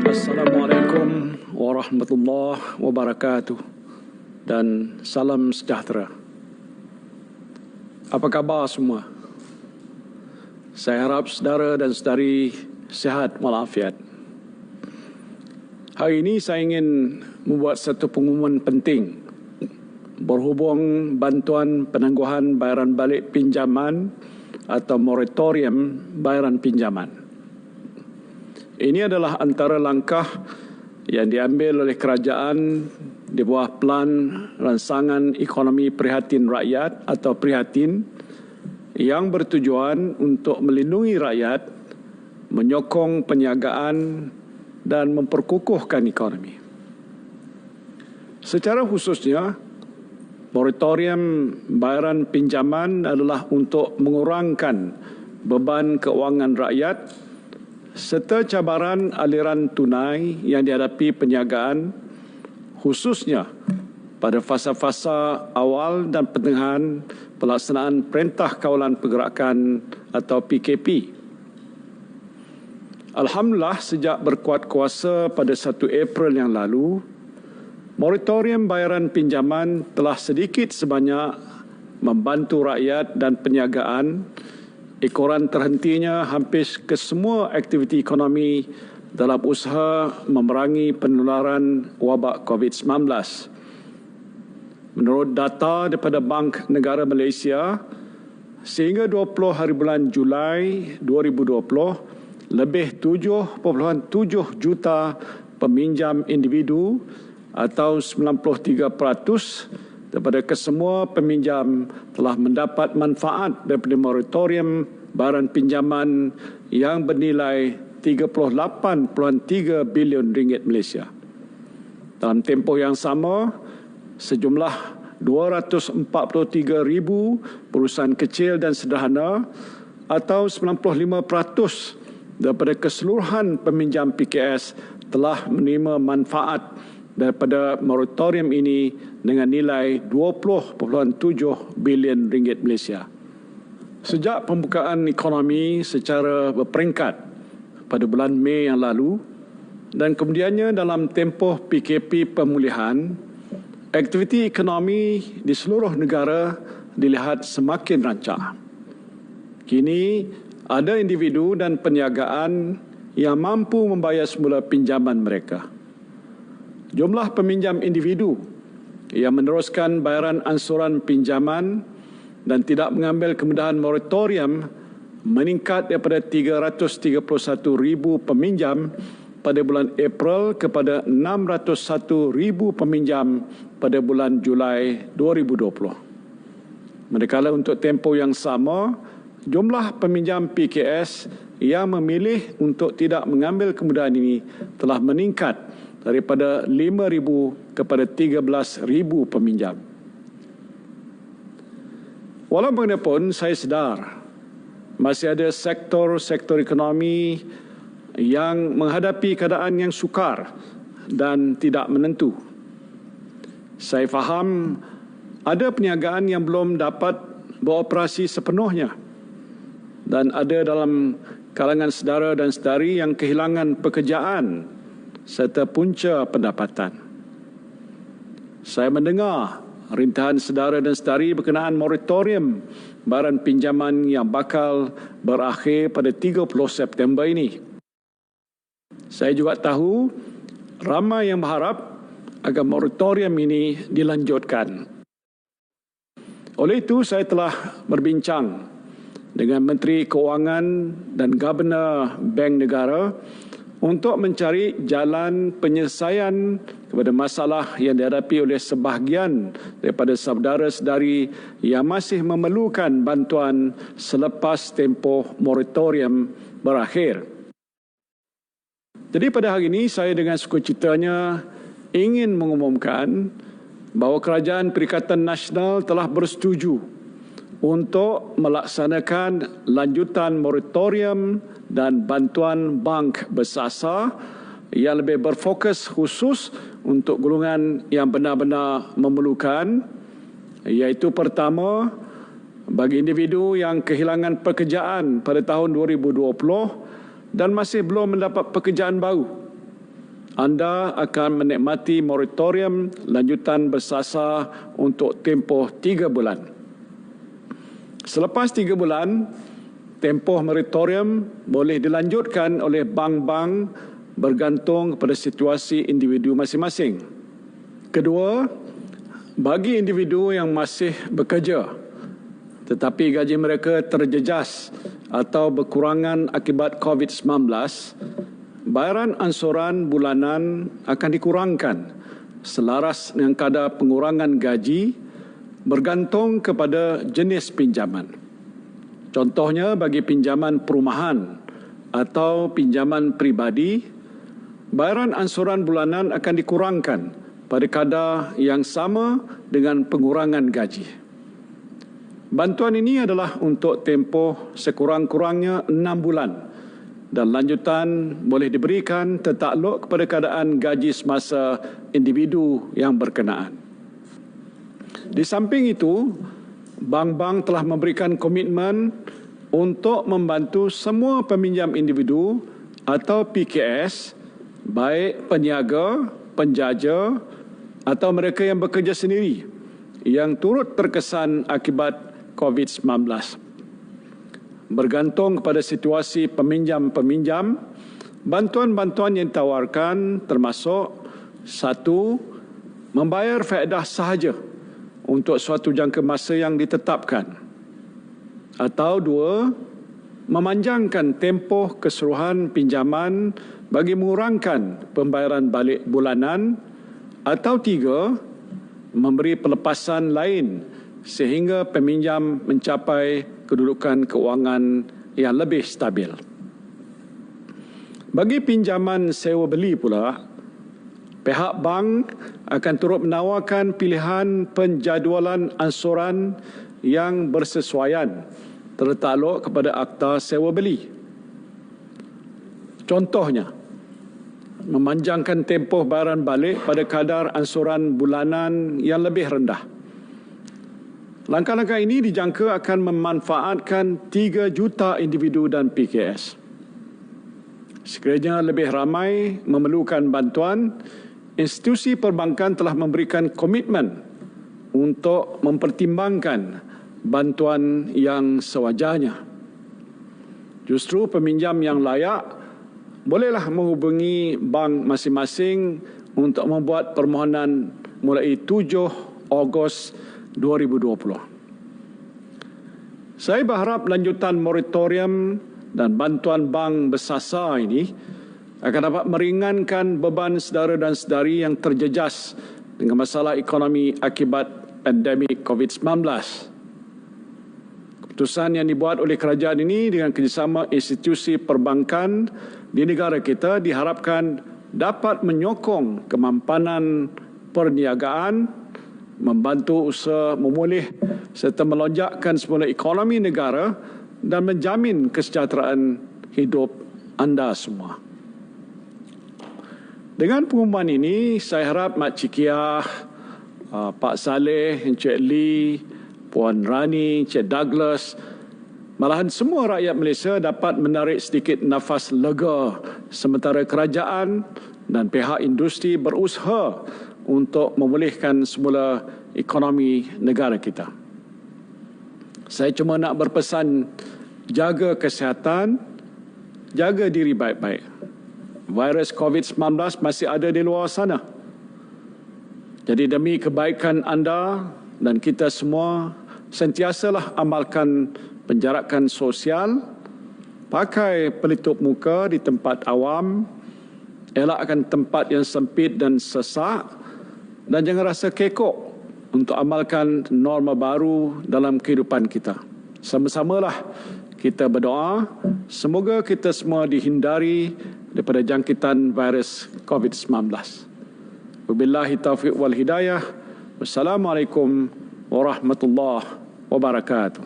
Assalamualaikum warahmatullahi wabarakatuh dan salam sejahtera. Apa khabar semua? Saya harap saudara dan saudari sihat walafiat. Hari ini saya ingin membuat satu pengumuman penting berhubung bantuan penangguhan bayaran balik pinjaman atau moratorium bayaran pinjaman. Ini adalah antara langkah yang diambil oleh kerajaan di bawah Pelan Rancangan Ekonomi Prihatin Rakyat atau Prihatin yang bertujuan untuk melindungi rakyat, menyokong perniagaan dan memperkukuhkan ekonomi. Secara khususnya, moratorium bayaran pinjaman adalah untuk mengurangkan beban keuangan rakyat serta cabaran aliran tunai yang dihadapi perniagaan, khususnya pada fasa-fasa awal dan pertengahan pelaksanaan Perintah Kawalan Pergerakan atau PKP. Alhamdulillah, sejak berkuat kuasa pada 1 April yang lalu, moratorium bayaran pinjaman telah sedikit sebanyak membantu rakyat dan perniagaan ekoran terhentinya hampir kesemua aktiviti ekonomi dalam usaha memerangi penularan wabak COVID-19. Menurut data daripada Bank Negara Malaysia, sehingga 20 hari bulan Julai 2020, lebih 7.7 juta peminjam individu atau 93% daripada kesemua peminjam telah mendapat manfaat daripada moratorium bayaran pinjaman yang bernilai 38.3 bilion ringgit Malaysia. Dalam tempoh yang sama, sejumlah 243,000 perusahaan kecil dan sederhana atau 95% daripada keseluruhan peminjam PKS telah menerima manfaat daripada moratorium ini dengan nilai 20.7 bilion ringgit Malaysia. Sejak pembukaan ekonomi secara berperingkat pada bulan Mei yang lalu dan kemudiannya dalam tempoh PKP pemulihan, aktiviti ekonomi di seluruh negara dilihat semakin rancak. Kini ada individu dan perniagaan yang mampu membayar semula pinjaman mereka. Jumlah peminjam individu yang meneruskan bayaran ansuran pinjaman dan tidak mengambil kemudahan moratorium meningkat daripada 331,000 peminjam pada bulan April kepada 601,000 peminjam pada bulan Julai 2020. Manakala untuk tempoh yang sama, jumlah peminjam PKS yang memilih untuk tidak mengambil kemudahan ini telah meningkat daripada 5,000 kepada 13,000 peminjam. Walau bagaimanapun, saya sedar masih ada sektor-sektor ekonomi yang menghadapi keadaan yang sukar dan tidak menentu. Saya faham ada perniagaan yang belum dapat beroperasi sepenuhnya dan ada dalam kalangan saudara dan saudari yang kehilangan pekerjaan serta punca pendapatan. Saya mendengar rintahan saudara dan saudari berkenaan moratorium bayaran pinjaman yang bakal berakhir pada 30 September ini. Saya juga tahu ramai yang berharap agar moratorium ini dilanjutkan. Oleh itu, saya telah berbincang dengan Menteri Keuangan dan Governor Bank Negara untuk mencari jalan penyelesaian kepada masalah yang dihadapi oleh sebahagian daripada saudara-saudari yang masih memerlukan bantuan selepas tempoh moratorium berakhir. Jadi pada hari ini saya dengan sukacitanya ingin mengumumkan bahawa Kerajaan Perikatan Nasional telah bersetuju untuk melaksanakan lanjutan moratorium dan bantuan bank bersasar yang lebih berfokus khusus untuk golongan yang benar-benar memerlukan, iaitu pertama, bagi individu yang kehilangan pekerjaan pada tahun 2020 dan masih belum mendapat pekerjaan baru, anda akan menikmati moratorium lanjutan bersasar untuk tempoh 3 bulan. Selepas 3 bulan, tempoh moratorium boleh dilanjutkan oleh bank-bank bergantung kepada situasi individu masing-masing. Kedua, bagi individu yang masih bekerja tetapi gaji mereka terjejas atau berkurangan akibat COVID-19, bayaran ansuran bulanan akan dikurangkan selaras dengan kadar pengurangan gaji bergantung kepada jenis pinjaman. Contohnya bagi pinjaman perumahan atau pinjaman peribadi, bayaran ansuran bulanan akan dikurangkan pada kadar yang sama dengan pengurangan gaji. Bantuan ini adalah untuk tempoh sekurang-kurangnya 6 bulan dan lanjutan boleh diberikan tertakluk kepada keadaan gaji semasa individu yang berkenaan. Di samping itu, bank-bank telah memberikan komitmen untuk membantu semua peminjam individu atau PKS, baik peniaga, penjaja atau mereka yang bekerja sendiri yang turut terkesan akibat COVID-19. Bergantung kepada situasi peminjam-peminjam, bantuan-bantuan yang ditawarkan termasuk 1. Membayar faedah sahaja untuk suatu jangka masa yang ditetapkan, atau 2. Memanjangkan tempoh keseluruhan pinjaman bagi mengurangkan pembayaran balik bulanan, atau 3. Memberi pelepasan lain sehingga peminjam mencapai kedudukan kewangan yang lebih stabil. Bagi pinjaman sewa beli pula, pihak bank akan turut menawarkan pilihan penjadualan ansuran yang bersesuaian tertakluk kepada akta sewa beli. Contohnya, memanjangkan tempoh bayaran balik pada kadar ansuran bulanan yang lebih rendah. Langkah-langkah ini dijangka akan memanfaatkan 3 juta individu dan PKS. Sekiranya lebih ramai memerlukan bantuan, institusi perbankan telah memberikan komitmen untuk mempertimbangkan bantuan yang sewajarnya. Justru peminjam yang layak bolehlah menghubungi bank masing-masing untuk membuat permohonan mulai 7 Ogos 2020. Saya berharap lanjutan moratorium dan bantuan bank bersasar ini akan dapat meringankan beban saudara dan saudari yang terjejas dengan masalah ekonomi akibat pandemik COVID-19. Keputusan yang dibuat oleh kerajaan ini dengan kerjasama institusi perbankan di negara kita diharapkan dapat menyokong kemampanan perniagaan, membantu usaha memulih serta melonjakkan semula ekonomi negara dan menjamin kesejahteraan hidup anda semua. Dengan pengumuman ini, saya harap Mak Cikiah, Pak Saleh, Encik Lee, Puan Rani, Encik Douglas, malahan semua rakyat Malaysia dapat menarik sedikit nafas lega sementara kerajaan dan pihak industri berusaha untuk memulihkan semula ekonomi negara kita. Saya cuma nak berpesan, jaga kesihatan, jaga diri baik-baik. Virus COVID-19 masih ada di luar sana. Jadi demi kebaikan anda dan kita semua, sentiasalah amalkan penjarakan sosial, pakai pelitup muka di tempat awam, elakkan tempat yang sempit dan sesak, dan jangan rasa kekok untuk amalkan norma baru dalam kehidupan kita. Sama-samalah kita berdoa, semoga kita semua dihindari daripada jangkitan virus COVID-19. Wabillahi taufiq wal hidayah. Wassalamualaikum warahmatullahi wabarakatuh.